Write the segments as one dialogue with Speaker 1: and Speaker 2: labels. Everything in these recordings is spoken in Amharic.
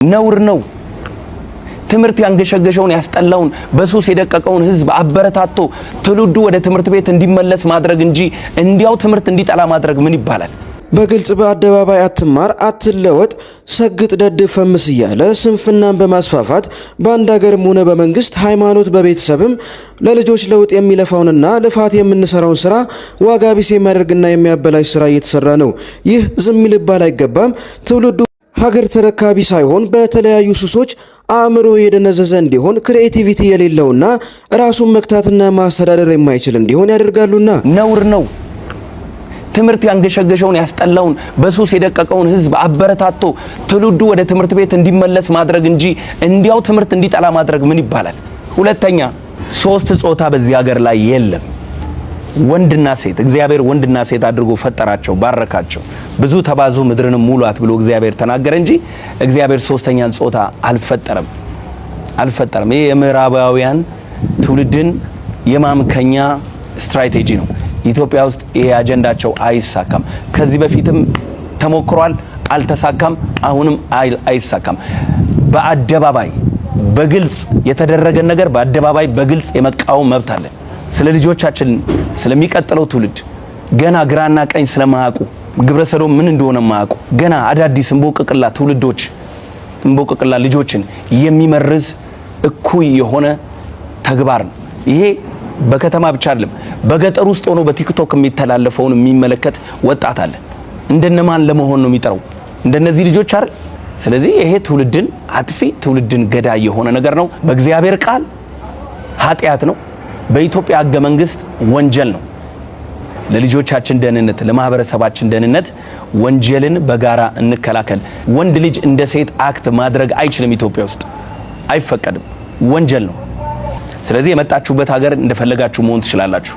Speaker 1: ነውር ነው። ትምህርት ያንገሸገሸውን ያስጠላውን በሱስ የደቀቀውን ህዝብ አበረታቶ ትውልዱ ወደ ትምህርት ቤት እንዲመለስ ማድረግ እንጂ እንዲያው ትምህርት እንዲጠላ ማድረግ ምን ይባላል?
Speaker 2: በግልጽ በአደባባይ አትማር አትለወጥ ሰግጥ ደድብ ፈምስ እያለ ስንፍናን በማስፋፋት በአንድ ሀገርም ሆነ በመንግስት ሃይማኖት በቤተሰብም ለልጆች ለውጥ የሚለፋውንና ልፋት የምንሰራውን ስራ ዋጋ ቢስ የሚያደርግና የሚያበላሽ ስራ እየተሰራ ነው። ይህ ዝም ሊባል አይገባም። ትውልዱ ሀገር ተረካቢ ሳይሆን በተለያዩ ሱሶች አእምሮ የደነዘዘ እንዲሆን ክሬቲቪቲ የሌለውና ራሱን መክታትና ማስተዳደር የማይችል እንዲሆን ያደርጋሉና
Speaker 1: ነውር ነው። ትምህርት ያንገሸገሸውን ያስጠላውን በሱስ የደቀቀውን ህዝብ አበረታቶ ትውልዱ ወደ ትምህርት ቤት እንዲመለስ ማድረግ እንጂ እንዲያው ትምህርት እንዲጠላ ማድረግ ምን ይባላል? ሁለተኛ ሶስት ጾታ በዚህ ሀገር ላይ የለም። ወንድና ሴት እግዚአብሔር ወንድና ሴት አድርጎ ፈጠራቸው፣ ባረካቸው። ብዙ ተባዙ ምድርንም ሙሏት ብሎ እግዚአብሔር ተናገረ እንጂ እግዚአብሔር ሶስተኛን ጾታ አልፈጠረም። ይሄ የምዕራባውያን ትውልድን የማምከኛ ስትራቴጂ ነው። ኢትዮጵያ ውስጥ ይሄ አጀንዳቸው አይሳካም። ከዚህ በፊትም ተሞክሯል፣ አልተሳካም። አሁንም አይሳካም። በአደባባይ በግልጽ የተደረገ ነገር በአደባባይ በግልጽ የመቃወም መብት አለ። ስለ ልጆቻችን ስለሚቀጥለው ትውልድ ገና ግራና ቀኝ ስለማያውቁ ግብረ ሰዶም ምን እንደሆነ ማያውቁ ገና አዳዲስ እንቦቅቅላ ትውልዶች እንቦቅቅላ ልጆችን የሚመርዝ እኩይ የሆነ ተግባር ነው ይሄ። በከተማ ብቻ አይደለም፣ በገጠር ውስጥ ሆኖ በቲክቶክ የሚተላለፈውን የሚመለከት ወጣት አለ። እንደነማን ለመሆን ነው የሚጠራው? እንደነዚህ ልጆች አይደል? ስለዚህ ይሄ ትውልድን አጥፊ ትውልድን ገዳይ የሆነ ነገር ነው። በእግዚአብሔር ቃል ኃጢአት ነው። በኢትዮጵያ ሕገ መንግስት ወንጀል ነው። ለልጆቻችን ደህንነት፣ ለማህበረሰባችን ደህንነት ወንጀልን በጋራ እንከላከል። ወንድ ልጅ እንደ ሴት አክት ማድረግ አይችልም። ኢትዮጵያ ውስጥ አይፈቀድም፣ ወንጀል ነው። ስለዚህ የመጣችሁበት ሀገር እንደፈለጋችሁ መሆን ትችላላችሁ።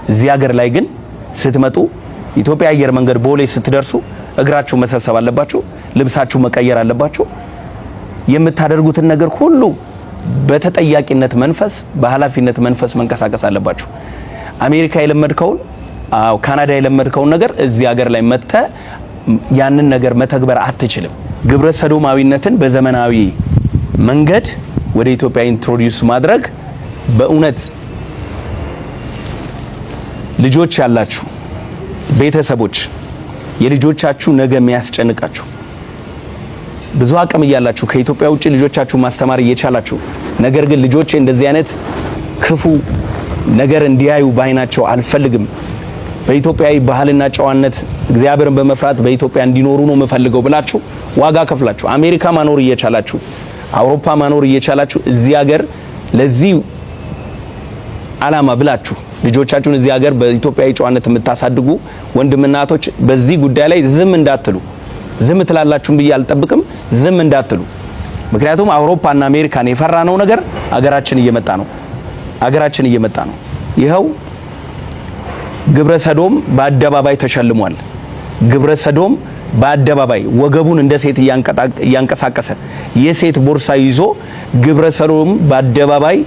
Speaker 1: እዚህ ሀገር ላይ ግን ስትመጡ ኢትዮጵያ አየር መንገድ ቦሌ ስትደርሱ እግራችሁ መሰብሰብ አለባችሁ፣ ልብሳችሁ መቀየር አለባችሁ። የምታደርጉትን ነገር ሁሉ በተጠያቂነት መንፈስ በኃላፊነት መንፈስ መንቀሳቀስ አለባችሁ። አሜሪካ የለመድከውን ካናዳ የለመድከውን ነገር እዚህ ሀገር ላይ መተ ያንን ነገር መተግበር አትችልም። ግብረ ሰዶማዊነትን በዘመናዊ መንገድ ወደ ኢትዮጵያ ኢንትሮዲዩስ ማድረግ በእውነት ልጆች ያላችሁ ቤተሰቦች የልጆቻችሁ ነገ የሚያስጨንቃችሁ ብዙ አቅም እያላችሁ ከኢትዮጵያ ውጪ ልጆቻችሁ ማስተማር እየቻላችሁ ነገር ግን ልጆቼ እንደዚህ አይነት ክፉ ነገር እንዲያዩ ባይናቸው አልፈልግም፣ በኢትዮጵያዊ ባህልና ጨዋነት እግዚአብሔርን በመፍራት በኢትዮጵያ እንዲኖሩ ነው የምፈልገው ብላችሁ ዋጋ ከፍላችሁ አሜሪካ ማኖር እየቻላችሁ አውሮፓ ማኖር እየቻላችሁ እዚህ ሀገር ለዚህ ዓላማ ብላችሁ ልጆቻችሁን እዚህ ሀገር በኢትዮጵያዊ ጨዋነት የምታሳድጉ ወንድምናቶች በዚህ ጉዳይ ላይ ዝም እንዳትሉ። ዝም ትላላችሁም ብዬ አልጠብቅም። ዝም እንዳትሉ። ምክንያቱም አውሮፓና አሜሪካን የፈራነው ነገር አገራችን እየመጣ ነው። ይኸው ግብረ ሰዶም በአደባባይ ተሸልሟል። ግብረ ሰዶም በአደባባይ ወገቡን እንደ ሴት እያንቀሳቀሰ የሴት ቦርሳ ይዞ ግብረ ሰዶም በአደባባይ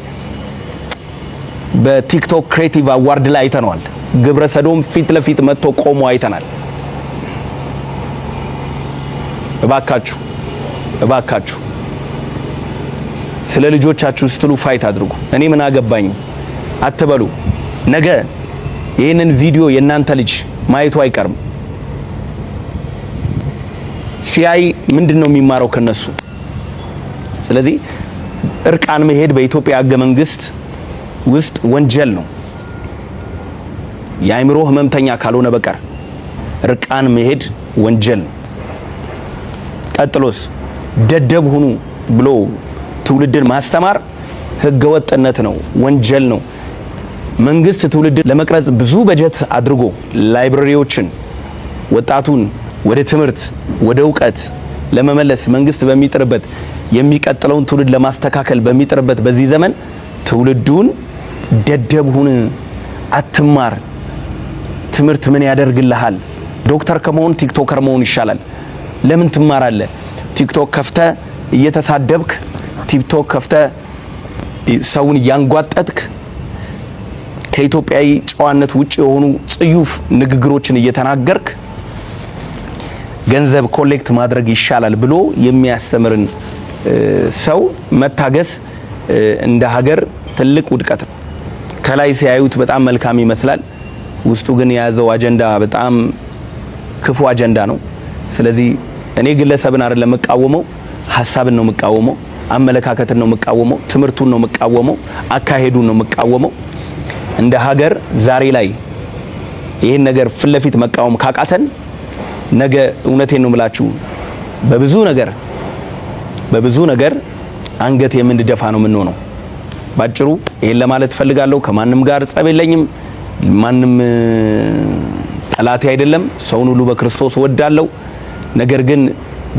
Speaker 1: በቲክቶክ ክሬቲቭ አዋርድ ላይ አይተናል። ግብረ ሰዶም ፊት ለፊት መጥቶ ቆሞ አይተናል። እባካችሁ ስለ ልጆቻችሁ ስትሉ ፋይት አድርጉ። እኔ ምን አገባኝ አትበሉ። ነገ ይህንን ቪዲዮ የእናንተ ልጅ ማየቱ አይቀርም። ሲያይ ምንድነው የሚማረው ከነሱ? ስለዚህ እርቃን መሄድ በኢትዮጵያ ሕገ መንግስት ውስጥ ወንጀል ነው። የአእምሮ ህመምተኛ ካልሆነ በቀር እርቃን መሄድ ወንጀል ነው። ቀጥሎስ ደደብ ሁኑ ብሎ ትውልድን ማስተማር ህገወጥነት ነው፣ ወንጀል ነው። መንግስት ትውልድን ለመቅረጽ ብዙ በጀት አድርጎ ላይብረሪዎችን ወጣቱን ወደ ትምህርት ወደ ዕውቀት ለመመለስ መንግስት በሚጥርበት የሚቀጥለውን ትውልድ ለማስተካከል በሚጥርበት በዚህ ዘመን ትውልዱን ደደብ ሁን፣ አትማር፣ ትምህርት ምን ያደርግልሃል? ዶክተር ከመሆን ቲክቶከር መሆን ይሻላል። ለምን ትማራለህ? ቲክቶክ ከፍተ እየተሳደብክ ቲክቶክ ከፍተ ሰውን እያንጓጠጥክ ከኢትዮጵያዊ ጨዋነት ውጪ የሆኑ ጽዩፍ ንግግሮችን እየተናገርክ ገንዘብ ኮሌክት ማድረግ ይሻላል ብሎ የሚያስተምርን ሰው መታገስ እንደ ሀገር ትልቅ ውድቀት ነው። ከላይ ሲያዩት በጣም መልካም ይመስላል፣ ውስጡ ግን የያዘው አጀንዳ በጣም ክፉ አጀንዳ ነው። ስለዚህ እኔ ግለሰብን አይደለም መቃወመው፣ ሐሳብን ነው መቃወመው፣ አመለካከትን ነው መቃወመው፣ ትምህርቱን ነው መቃወመው፣ አካሄዱን ነው መቃወመው። እንደ ሀገር ዛሬ ላይ ይሄን ነገር ፊት ለፊት መቃወም ካቃተን ነገ እውነቴን ነው የምላችሁ በብዙ ነገር አንገት የምንደፋ ነው የምንሆነው። ባጭሩ ይሄን ለማለት ፈልጋለሁ። ከማንም ጋር ጸብ የለኝም። ማንም ጠላቴ አይደለም። ሰውን ሁሉ በክርስቶስ ወዳለው። ነገር ግን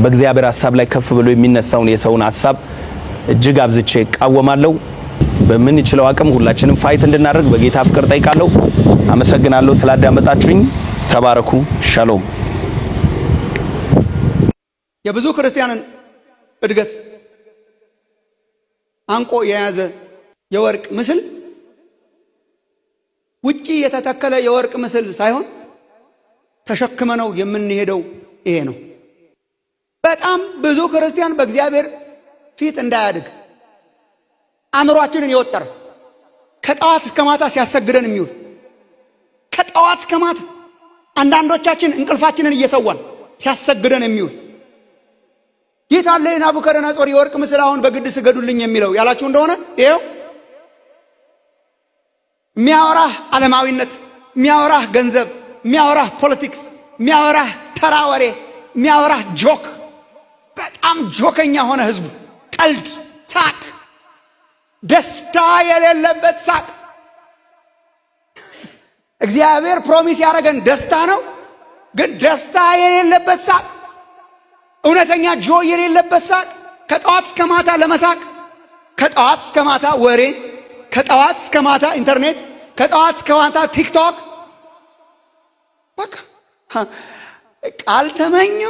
Speaker 1: በእግዚአብሔር ሐሳብ ላይ ከፍ ብሎ የሚነሳውን የሰውን ሐሳብ እጅግ አብዝቼ እቃወማለሁ። በምንችለው አቅም ሁላችንም ፋይት እንድናደርግ በጌታ ፍቅር ጠይቃለሁ። አመሰግናለሁ ስላዳመጣችሁኝ። ተባረኩ። ሻሎም።
Speaker 3: የብዙ ክርስቲያንን እድገት አንቆ የያዘ የወርቅ ምስል ውጪ የተተከለ የወርቅ ምስል ሳይሆን ተሸክመነው የምንሄደው ይሄ ነው። በጣም ብዙ ክርስቲያን በእግዚአብሔር ፊት እንዳያድግ አእምሯችንን የወጠረ ከጠዋት እስከ ማታ ሲያሰግደን የሚውል ከጠዋት እስከ ማታ አንዳንዶቻችን እንቅልፋችንን እየሰዋን ሲያሰግደን የሚውል ጌታ አለ ናቡከደነጾር የወርቅ ምስል አሁን በግድ ስገዱልኝ የሚለው ያላችሁ እንደሆነ ይሄው የሚያወራህ ዓለማዊነት፣ የሚያወራህ ገንዘብ፣ የሚያወራህ ፖለቲክስ፣ የሚያወራህ ተራ ወሬ፣ የሚያወራህ ጆክ፣ በጣም ጆከኛ ሆነ ህዝቡ። ቀልድ፣ ሳቅ፣ ደስታ የሌለበት ሳቅ። እግዚአብሔር ፕሮሚስ ያደረገን ደስታ ነው፣ ግን ደስታ የሌለበት ሳቅ፣ እውነተኛ ጆይ የሌለበት ሳቅ። ከጠዋት እስከ ማታ ለመሳቅ፣ ከጠዋት እስከ ማታ ወሬ፣ ከጠዋት እስከ ማታ ኢንተርኔት፣ ከጠዋት እስከ ማታ ቲክቶክ። በቃ ቃል ተመኙ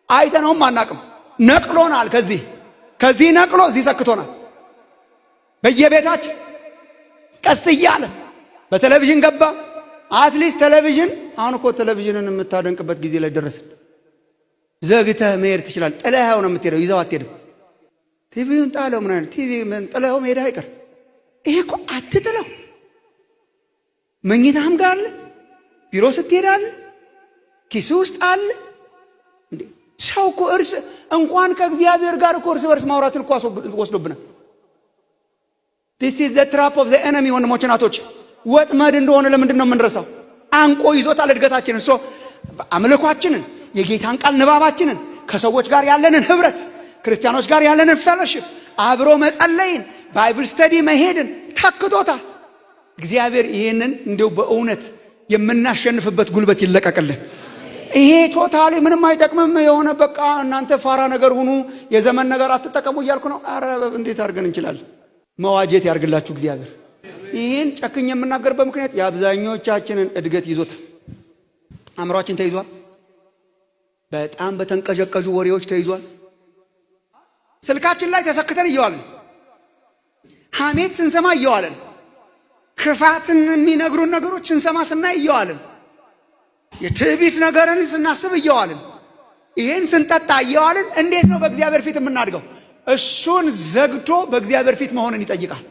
Speaker 3: አይተነውም አናቅም። ነቅሎናል። ከዚህ ነቅሎ እዚህ ሰክቶናል። በየቤታችን ቀስ እያለ በቴሌቪዥን ገባ። አትሊስት ቴሌቪዥን አሁን እኮ ቴሌቪዥንን የምታደንቅበት ጊዜ ላይ ደረስን። ዘግተህ መሄድ ትችላለህ። ጥለኸው ነው የምትሄደው፣ ይዘው አትሄድም። ቲቪውን ጣለው ምናምን ቲቪ ምን ጥለኸው መሄድ አይቀር። ይሄ እኮ አትጥለው። መኝታህም ጋር አለ፣ ቢሮ ስትሄድ አለ፣ ኪስ ውስጥ አለ። እንዴ ሰው እኮ እንኳን ከእግዚአብሔር ጋር እኮ እርስ በርስ ማውራትን እኮ ወስዶብናል። this is the trap of the enemy። ወንድሞች እናቶች፣ ወጥመድ እንደሆነ ለምንድን ነው የምንረሳው? አንቆ ይዞታል እድገታችንን። አምልኳችንን፣ የጌታን ቃል ንባባችንን፣ ከሰዎች ጋር ያለንን ህብረት፣ ክርስቲያኖች ጋር ያለንን ፌሎሺፕ፣ አብሮ መጸለይን፣ ባይብል ስተዲ መሄድን ተክቶታል። እግዚአብሔር ይሄንን እንደው በእውነት የምናሸንፍበት ጉልበት ይለቀቅልን። ይሄ ቶታሊ ምንም አይጠቅምም የሆነ በቃ እናንተ ፋራ ነገር ሁኑ፣ የዘመን ነገር አትጠቀሙ እያልኩ ነው። አረ እንዴት አድርገን እንችላለን? መዋጀት ያርግላችሁ እግዚአብሔር። ይህን ጨክኝ የምናገርበት ምክንያት የአብዛኞቻችንን እድገት ይዞታል። አእምሯችን ተይዟል። በጣም በተንቀዠቀዡ ወሬዎች ተይዟል። ስልካችን ላይ ተሰክተን እየዋልን፣ ሐሜት ስንሰማ እየዋልን፣ ክፋትን የሚነግሩን ነገሮች ስንሰማ ስናይ እየዋልን፣ የትዕቢት ነገርን ስናስብ እየዋልን፣ ይህን ስንጠጣ እየዋልን። እንዴት ነው በእግዚአብሔር ፊት የምናድገው? እሱን ዘግቶ በእግዚአብሔር ፊት መሆንን ይጠይቃል።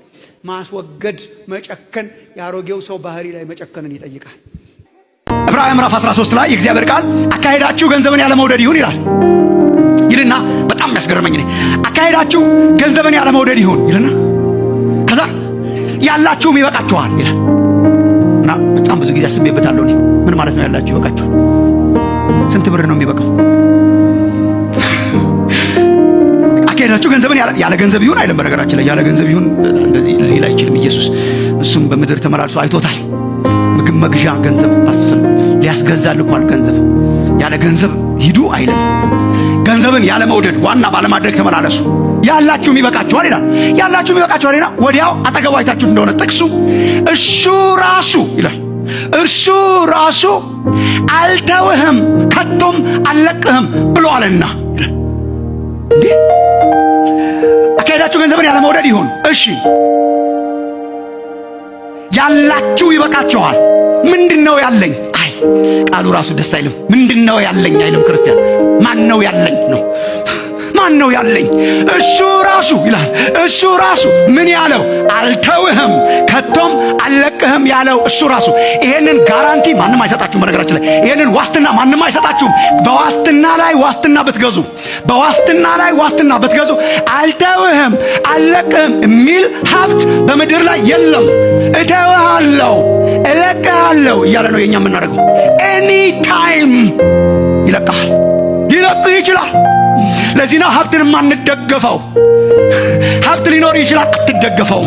Speaker 3: ማስወገድ፣ መጨከን፣ የአሮጌው ሰው ባህሪ ላይ መጨከንን ይጠይቃል። ዕብራውያን ምዕራፍ 13 ላይ የእግዚአብሔር ቃል አካሄዳችሁ ገንዘብን ያለ መውደድ ይሁን ይልና በጣም የሚያስገርመኝ ነው። አካሄዳችሁ ገንዘብን ያለ መውደድ ይሁን ይልና ከዛ ያላችሁም ይበቃችኋል ይላል። እና በጣም ብዙ ጊዜ አስቤበታለሁ። እኔ ምን ማለት ነው ያላችሁ ይበቃችኋል? ስንት ብር ነው የሚበቃው? አካሄዳችሁ ገንዘብን ያለ ገንዘብ ይሁን አይደለም። በነገራችን ላይ ያለ ገንዘብ ይሁን እንደዚህ ሊል አይችልም ኢየሱስ። እሱም በምድር ተመላልሶ አይቶታል። ምግብ መግዣ ገንዘብ ሊያስገዛ ልኳል። ገንዘብ ያለ ገንዘብ ሂዱ አይልም። ገንዘብን ያለ መውደድ ዋና ባለማድረግ ተመላለሱ። ያላችሁም ይበቃችኋል ይላል። ያላችሁም ይበቃችኋል ይላል። ወዲያው አጠገቡ አይታችሁ እንደሆነ ጥቅሱ እርሱ ራሱ ይላል። እርሱ ራሱ አልተውህም ከቶም አልለቅህም ብሏልና ይላል። እንዴ አካሄዳችሁ ገንዘብን ያለ መውደድ ይሁን። እሺ ያላችሁ ይበቃችኋል። ምንድነው ያለኝ? አይ ቃሉ ራሱ ደስ አይልም። ምንድነው ያለኝ አይልም ክርስቲያን። ማን ነው ያለኝ ነው። ማን ነው ያለኝ? እሱ ራሱ ይላል። እሱ ራሱ ምን ያለው? አልተውህም ከቶም አልለቅህም ያለው እሱ ራሱ። ይሄንን ጋራንቲ ማንም አይሰጣችሁም። በነገራችን ላይ ይሄንን ዋስትና ማንም አይሰጣችሁም። በዋስትና ላይ ዋስትና ብትገዙ፣ በዋስትና ላይ ዋስትና ብትገዙ አልተውህም አልለቅህም የሚል ሀብት በምድር ላይ የለም። እተውሃለሁ እለቅሃለሁ እያለ ነው የኛ የምናደርገው። ኤኒ ታይም ይለቅሃል፣ ሊለቅህ ይችላል። ለዚህ ነው ሀብትን የማንደገፈው። ሀብት ሊኖር ይችላል፣ አትደገፈው።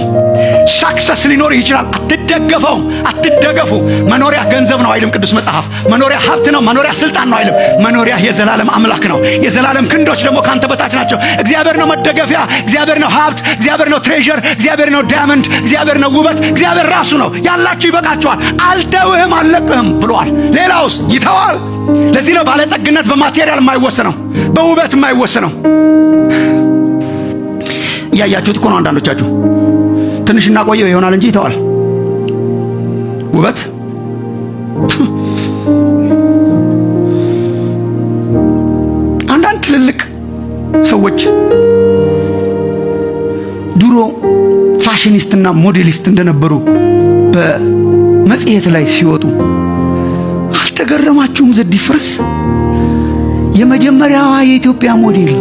Speaker 3: ሳክሰስ ሊኖር ይችላል፣ አትደገፈው። አትደገፉ። መኖሪያ ገንዘብ ነው አይልም ቅዱስ መጽሐፍ። መኖሪያ ሀብት ነው፣ መኖሪያ ስልጣን ነው አይልም። መኖሪያ የዘላለም አምላክ ነው። የዘላለም ክንዶች ደግሞ ካንተ በታች ናቸው። እግዚአብሔር ነው መደገፊያ፣ እግዚአብሔር ነው ሀብት፣ እግዚአብሔር ነው ትሬዠር፣ እግዚአብሔር ነው ዳይመንድ፣ እግዚአብሔር ነው ውበት፣ እግዚአብሔር ራሱ ነው። ያላችሁ ይበቃችኋል፣ አልተውህም አልለቅህም ብሏል። ሌላውስ ይተዋል። ለዚህ ነው ባለጠግነት በማቴሪያል የማይወሰነው፣ በውበት የማይወሰነው። እያያችሁት እኮ ነው። አንዳንዶቻችሁ ትንሽ እናቆየው ይሆናል እንጂ ይተዋል። ውበት አንዳንድ ትልልቅ ሰዎች ድሮ ፋሽኒስትና ሞዴሊስት እንደነበሩ በመጽሔት ላይ ሲወጡ አልተገረማችሁም? ዘ ዲፍረንስ የመጀመሪያዋ የኢትዮጵያ ሞዴል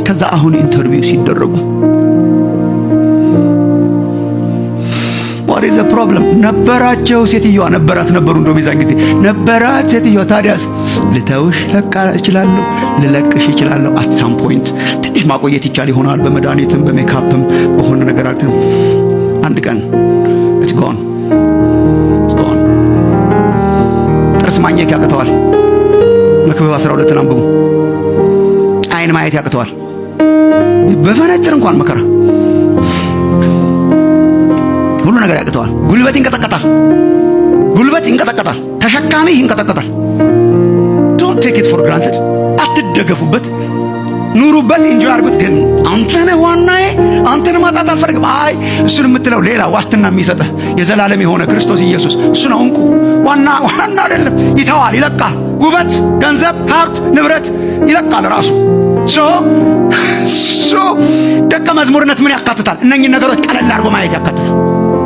Speaker 3: ከዛ አሁን ኢንተርቪው ሲደረጉ what is the problem? ነበራቸው። ሴትዮዋ ነበራት ነበሩ እንደውም የዛን ጊዜ ነበራት ሴትዮዋ። ታዲያስ ልተውሽ እችላለሁ፣ ልለቅሽ እችላለሁ። at some point ትንሽ ማቆየት ይቻል ይሆናል፣ በመድኃኒትም በሜካፕም በሆነ ነገር አለ። አንድ ቀን it's gone. ጥርስ ማኘክ ያቅተዋል። መክብብ 12 አንብቡ። አይን ማየት ያቅተዋል። በመነጽር እንኳን መከራ፣ ሁሉ ነገር ያቅተዋል። ጉልበት ይንቀጠቀጣል። ጉልበት ይንቀጠቀጣል። ተሸካሚ ይንቀጠቀጣል። don't take it for granted። አትደገፉበት፣ ኑሩበት፣ ኢንጆይ አድርጉት። ግን አንተነ ዋናዬ አንተን ማጣት አልፈልግም። አይ እሱን የምትለው ሌላ ዋስትና የሚሰጥህ የዘላለም የሆነ ክርስቶስ ኢየሱስ እሱ ነው እንቁ። ዋና አይደለም። ይተዋል፣ ይለቃል። ውበት፣ ገንዘብ፣ ሀብት፣ ንብረት ይለቃል ራሱ። ሶ ደቀ መዝሙርነት ምን ያካትታል? እነኚህ ነገሮች ቀለል አድርጎ ማየት ያካትታል።